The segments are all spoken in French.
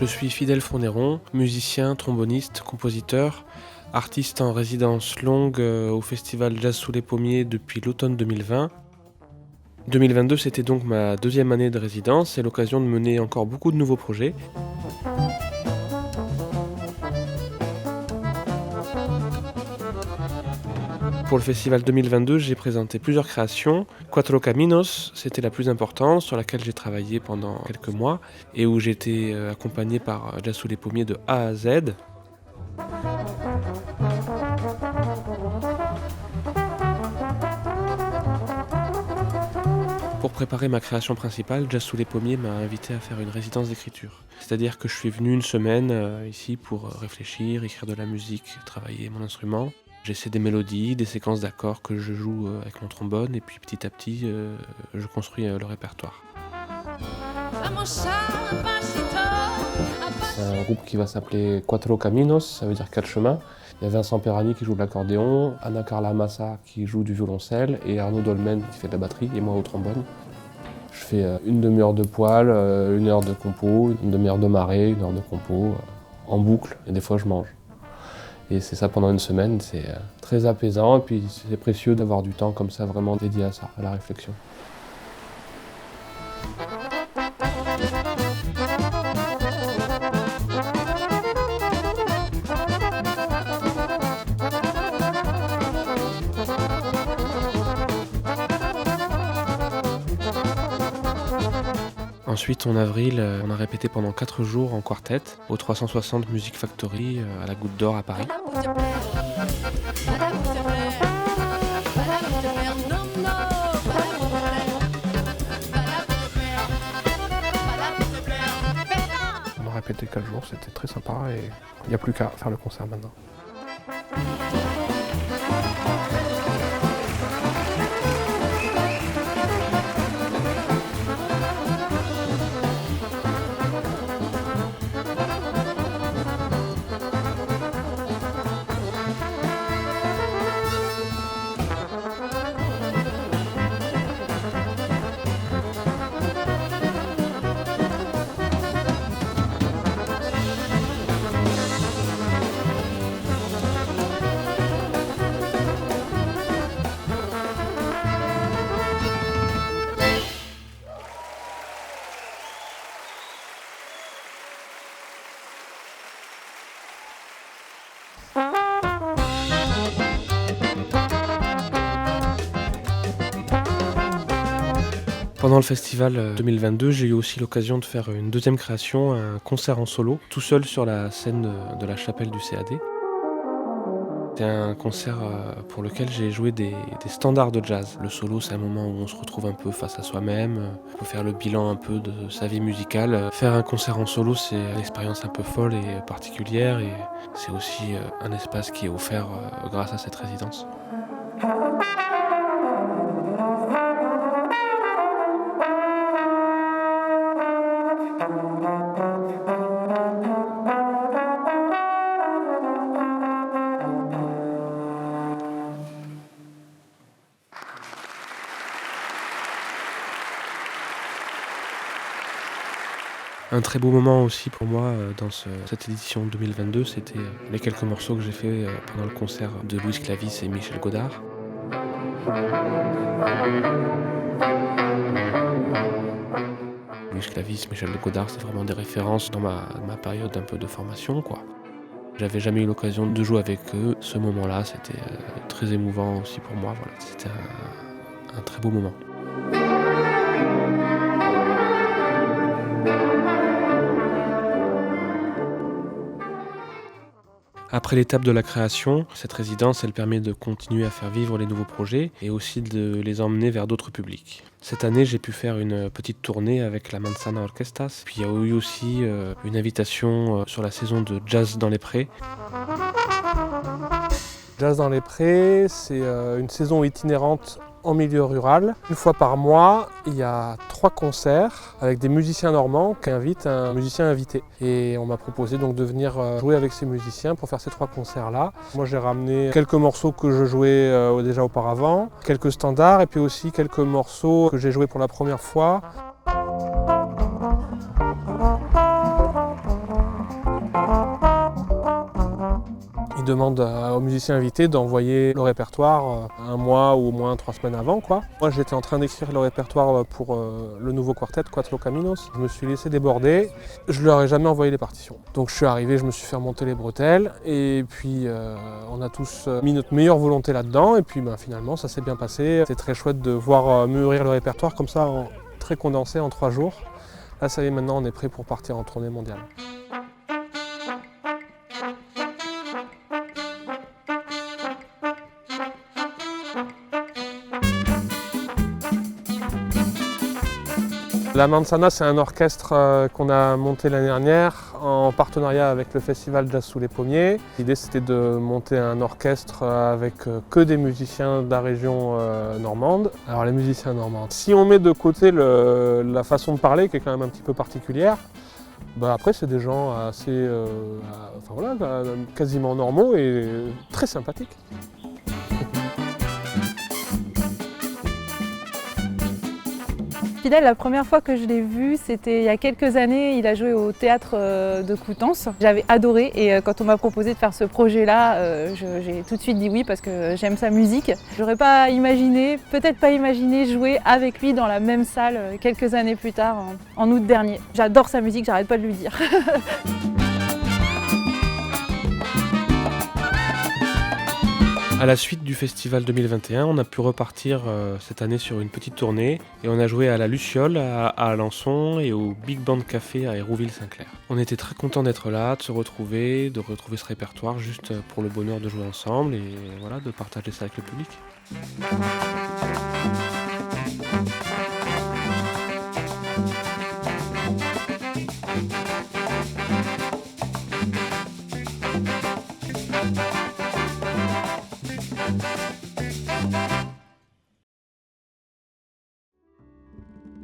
Je suis Fidèle Fournéron, musicien, tromboniste, compositeur, artiste en résidence longue au festival Jazz sous les Pommiers depuis l'automne 2020. 2022, c'était donc ma deuxième année de résidence et l'occasion de mener encore beaucoup de nouveaux projets. Pour le festival 2022, j'ai présenté plusieurs créations. Cuatro Caminos, c'était la plus importante, sur laquelle j'ai travaillé pendant quelques mois et où j'ai été accompagné par Jazz sous les Pommiers de A à Z. Pour préparer ma création principale, Jazz sous les Pommiers m'a invité à faire une résidence d'écriture. C'est-à-dire que je suis venu une semaine ici pour réfléchir, écrire de la musique, travailler mon instrument. J'essaie des mélodies, des séquences d'accords que je joue avec mon trombone et puis petit à petit, je construis le répertoire. C'est un groupe qui va s'appeler Cuatro Caminos, ça veut dire 4 chemins. Il y a Vincent Perani qui joue de l'accordéon, Anna Carla Massa qui joue du violoncelle et Arnaud Dolmen qui fait de la batterie et moi au trombone. Je fais une demi-heure de poil, une heure de compo, une demi-heure de marée, une heure de compo, en boucle et des fois je mange. Et c'est ça pendant une semaine, c'est très apaisant et puis c'est précieux d'avoir du temps comme ça vraiment dédié à ça, à la réflexion. Ensuite, en avril, on a répété pendant 4 jours en quartet au 360 Music Factory à la Goutte d'Or à Paris. On a répété 4 jours, c'était très sympa et il n'y a plus qu'à faire le concert maintenant. Pendant le festival 2022, j'ai eu aussi l'occasion de faire une deuxième création, un concert en solo, tout seul sur la scène de la chapelle du CAD. C'est un concert pour lequel j'ai joué des standards de jazz. Le solo, c'est un moment où on se retrouve un peu face à soi-même, on peut faire le bilan un peu de sa vie musicale. Faire un concert en solo, c'est une expérience un peu folle et particulière et c'est aussi un espace qui est offert grâce à cette résidence. Un très beau moment aussi pour moi dans cette édition 2022, c'était les quelques morceaux que j'ai fait pendant le concert de Louis Clavis et Michel Godard. Louis Clavis, Michel Godard, c'est vraiment des références dans ma période un peu de formation, quoi. J'avais jamais eu l'occasion de jouer avec eux. Ce moment-là, c'était très émouvant aussi pour moi. Voilà, c'était un très beau moment. Après l'étape de la création, cette résidence, elle permet de continuer à faire vivre les nouveaux projets et aussi de les emmener vers d'autres publics. Cette année, j'ai pu faire une petite tournée avec la Manzana Orquestas. Puis il y a eu aussi une invitation sur la saison de Jazz dans les Prés. Jazz dans les Prés, c'est une saison itinérante en milieu rural. Une fois par mois, il y a 3 concerts avec des musiciens normands qui invitent un musicien invité. Et on m'a proposé donc de venir jouer avec ces musiciens pour faire ces 3 concerts-là. Moi j'ai ramené quelques morceaux que je jouais déjà auparavant, quelques standards et puis aussi quelques morceaux que j'ai joués pour la première fois. demandent aux musiciens invités d'envoyer le répertoire un mois ou au moins 3 semaines avant, quoi. Moi, j'étais en train d'écrire le répertoire pour le nouveau quartet Cuatro Caminos. Je me suis laissé déborder. Je leur ai jamais envoyé les partitions. Donc je suis arrivé, je me suis fait remonter les bretelles et puis on a tous mis notre meilleure volonté là-dedans et puis finalement ça s'est bien passé. C'est très chouette de voir mûrir le répertoire comme ça, très condensé en 3 jours. Là, ça y est, maintenant on est prêt pour partir en tournée mondiale. La Manzana, c'est un orchestre qu'on a monté l'année dernière en partenariat avec le festival Jazz sous les pommiers. L'idée, c'était de monter un orchestre avec que des musiciens de la région normande. Alors les musiciens normands, si on met de côté la façon de parler qui est quand même un petit peu particulière, après c'est des gens assez, quasiment normaux et très sympathiques. Fidèle, la première fois que je l'ai vu, c'était il y a quelques années. Il a joué au théâtre de Coutances. J'avais adoré et quand on m'a proposé de faire ce projet-là, j'ai tout de suite dit oui parce que j'aime sa musique. J'aurais pas imaginé, peut-être pas imaginé jouer avec lui dans la même salle quelques années plus tard, en août dernier. J'adore sa musique, j'arrête pas de lui dire. À la suite du festival 2021, on a pu repartir cette année sur une petite tournée et on a joué à la Luciole à Alençon et au Big Band Café à Hérouville-Saint-Clair. On était très contents d'être là, de retrouver ce répertoire juste pour le bonheur de jouer ensemble et voilà, de partager ça avec le public.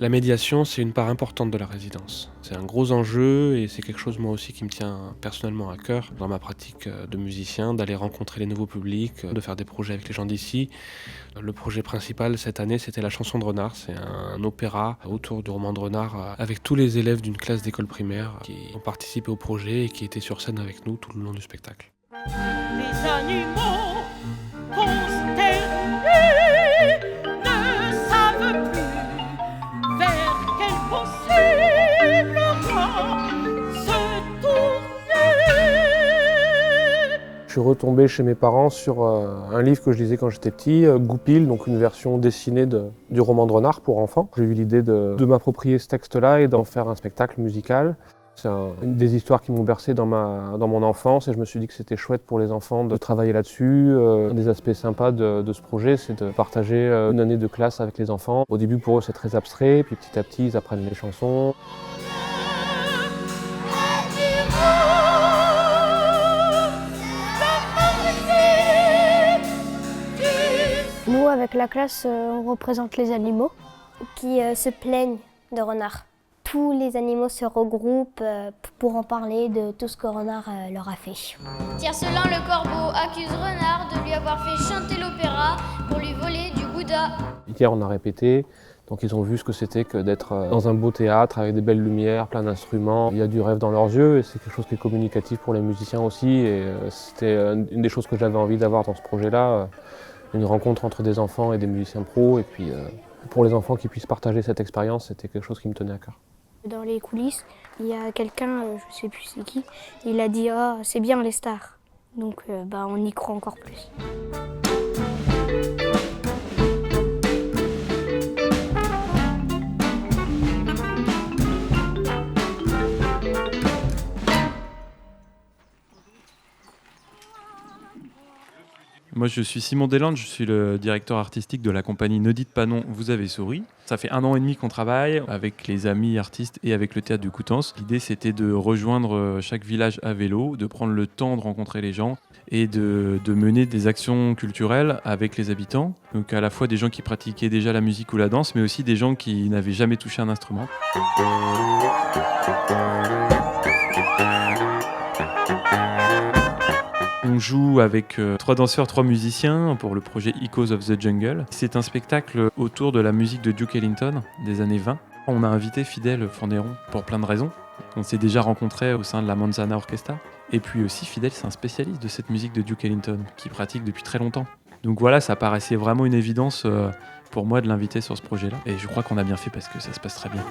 La médiation, c'est une part importante de la résidence. C'est un gros enjeu et c'est quelque chose moi aussi qui me tient personnellement à cœur dans ma pratique de musicien, d'aller rencontrer les nouveaux publics, de faire des projets avec les gens d'ici. Le projet principal cette année, c'était la chanson de Renard. C'est un opéra autour du roman de Renard avec tous les élèves d'une classe d'école primaire qui ont participé au projet et qui étaient sur scène avec nous tout le long du spectacle. Les animaux consternés ne savent plus vers quel possible voie se tourner. Je suis retombé chez mes parents sur un livre que je lisais quand j'étais petit, Goupil, donc une version dessinée du roman de Renard pour enfants. J'ai eu l'idée de m'approprier ce texte-là et d'en faire un spectacle musical. C'est une des histoires qui m'ont bercé dans mon enfance et je me suis dit que c'était chouette pour les enfants de travailler là-dessus. Un des aspects sympas de ce projet, c'est de partager une année de classe avec les enfants. Au début, pour eux, c'est très abstrait, puis petit à petit, ils apprennent les chansons. Nous, avec la classe, on représente les animaux qui se plaignent de Renard. Tous les animaux se regroupent pour en parler de tout ce que Renard leur a fait. Tiercelin le corbeau accuse Renard de lui avoir fait chanter l'opéra pour lui voler du gouda. Hier, on a répété, donc ils ont vu ce que c'était que d'être dans un beau théâtre avec des belles lumières, plein d'instruments. Il y a du rêve dans leurs yeux et c'est quelque chose qui est communicatif pour les musiciens aussi. Et c'était une des choses que j'avais envie d'avoir dans ce projet-là, une rencontre entre des enfants et des musiciens pros. Et puis pour les enfants qui puissent partager cette expérience, c'était quelque chose qui me tenait à cœur. Dans les coulisses, il y a quelqu'un, je ne sais plus c'est qui, il a dit « Ah, c'est bien les stars ». Donc on y croit encore plus. Moi, je suis Simon Deslandes, je suis le directeur artistique de la compagnie Ne dites pas non, vous avez souri. Ça fait 1 an et demi qu'on travaille avec les amis artistes et avec le théâtre du Coutances. L'idée, c'était de rejoindre chaque village à vélo, de prendre le temps de rencontrer les gens et de mener des actions culturelles avec les habitants. Donc à la fois des gens qui pratiquaient déjà la musique ou la danse, mais aussi des gens qui n'avaient jamais touché un instrument. On joue avec 3 danseurs, 3 musiciens pour le projet Echoes of the Jungle. C'est un spectacle autour de la musique de Duke Ellington des années 20. On a invité Fidèle Fournéron pour plein de raisons. On s'est déjà rencontrés au sein de la Manzana Orchestra. Et puis aussi, Fidel, c'est un spécialiste de cette musique de Duke Ellington, qui pratique depuis très longtemps. Donc voilà, ça paraissait vraiment une évidence pour moi de l'inviter sur ce projet-là. Et je crois qu'on a bien fait parce que ça se passe très bien.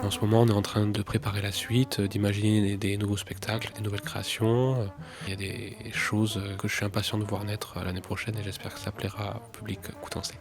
En ce moment, on est en train de préparer la suite, d'imaginer des nouveaux spectacles, des nouvelles créations. Il y a des choses que je suis impatient de voir naître l'année prochaine et j'espère que ça plaira au public coutançais.